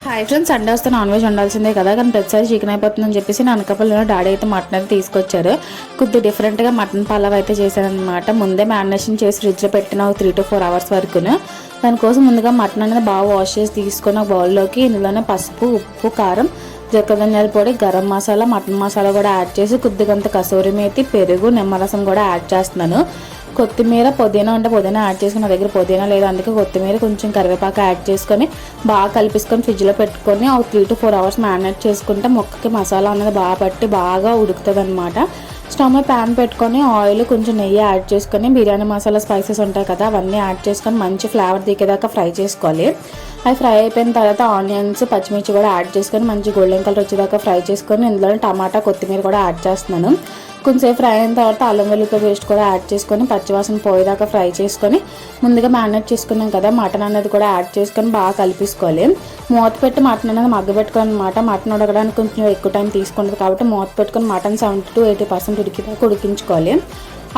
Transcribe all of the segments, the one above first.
Hi friends, Sunday వస్తే non veg వండాల్సిందే కదా, కానీ ప్రతిసారి చికెన్ అయిపోతుందని చెప్పేసి నా అనకాపల్లిలో డాడీ అయితే మటన్ అయితే తీసుకొచ్చారు. కొద్దిగా డిఫరెంట్గా మటన్ పలావ్ అయితే చేశారనమాట. ముందే మ్యారినేషన్ చేసి ఫ్రిడ్జ్లో పెట్టిన 3 to 4 hours వరకును. దానికోసం ముందుగా మటన్ అనేది బాగా వాష్ చేసి తీసుకొని ఒక బౌల్లోకి ఇందులోనే పసుపు, ఉప్పు, కారం, ధనియాల పొడి, గరం మసాలా, మటన్ మసాలా కూడా యాడ్ చేసి కొద్దిగంత కసూరి మేతి, పెరుగు, నిమ్మరసం కూడా యాడ్ చేస్తున్నాను. కొత్తిమీర, పుదీనా ఉంటే పుదీనా యాడ్ చేసుకుని, నా దగ్గర పుదీనా లేదు అందుకే కొత్తిమీర, కొంచెం కరివేపాకు యాడ్ చేసుకొని బాగా కలిపేసుకొని ఫ్రిడ్జ్లో పెట్టుకొని ఒక 3 to 4 hours మ్యారినేట్ చేసుకుంటే ముక్కకి మసాలా అనేది బాగా పట్టి బాగా ఉడుకుతుంది అనమాట. స్టవ్ మీద ప్యాన్ పెట్టుకొని ఆయిల్, కొంచెం నెయ్యి యాడ్ చేసుకొని బిర్యానీ మసాలా స్పైసెస్ ఉంటాయి కదా అవన్నీ యాడ్ చేసుకొని మంచి ఫ్లేవర్ దిగేదాకా ఫ్రై చేసుకోవాలి. అవి ఫ్రై అయిపోయిన తర్వాత ఆనియన్స్, పచ్చిమిర్చి కూడా యాడ్ చేసుకొని మంచి గోల్డెన్ కలర్ వచ్చేదాకా ఫ్రై చేసుకొని ఇందులో టమాటా, కొత్తిమీర కూడా యాడ్ చేస్తున్నాను. కొంచెంసేపు ఫ్రై అయిన తర్వాత అల్లం వెల్లుల్లి పేస్ట్ కూడా యాడ్ చేసుకొని పచ్చివాసన పోయేదాకా ఫ్రై చేసుకొని ముందుగా మ్యారినేట్ చేసుకున్నాం కదా మటన్ అనేది కూడా యాడ్ చేసుకొని బాగా కలిపేసుకోవాలి. మూత పెట్టి మటన్ అనేది మగ్గబెట్టుకోవాలి అనమాట. మటన్ ఉడకడానికి కొంచెం ఎక్కువ టైం తీసుకుంటుంది కాబట్టి మూత పెట్టుకొని మటన్ 70 to 80% ఉడికిదాకా ఉడికించుకోవాలి.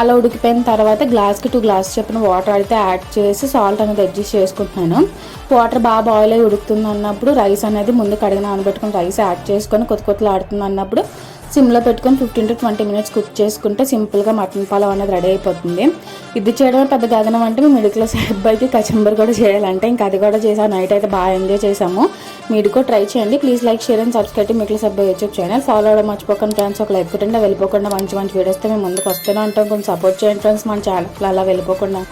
అలా ఉడికిపోయిన తర్వాత గ్లాస్కి 2 glasses చొప్పున వాటర్ అయితే యాడ్ చేసి సాల్ట్ అనేది అడ్జస్ట్ చేసుకుంటున్నాను. వాటర్ బాగా బాయిల్ అయ్యి ఉడుకుతుంది అన్నప్పుడు రైస్ అనేది ముందు కడిగి నానబెట్టుకుని రైస్ యాడ్ చేసుకొని కొత్త ఆడుతుంది అన్నప్పుడు సిమ్లో పెట్టుకొని 15 to 20 minutes కుక్ చేసుకుంటే సింపుల్గా మటన్ పలావ్ అనేది రెడీ అయిపోతుంది. ఇది చేయడమే పెద్ద గగనం అంటే మీ మిడిల్ క్లాస్ అబ్బాయికి కచంబర్ కూడా చేయాలంటే ఇంకా అది కూడా చేసాను. నైట్ అయితే బాగా ఎంజాయ్ చేసాము. మీరు కూడా ట్రై చేయండి. Please like, share and subscribe middle class అబ్బాయి యూట్యూబ్ ఛానల్. ఫాలో అవడం మర్చిపోకండి ఫ్రెండ్స్. ఒక లైక్ కొట్టండి. వెళ్ళిపోకుండా మంచి వీడియోస్తే మేము ముందుకు వస్తూనే ఉంటాం. కొంచెం సపోర్ట్ చేయండి ఫ్రెండ్స్ మన ఛానల్ అలా వెళ్ళిపోకుండా.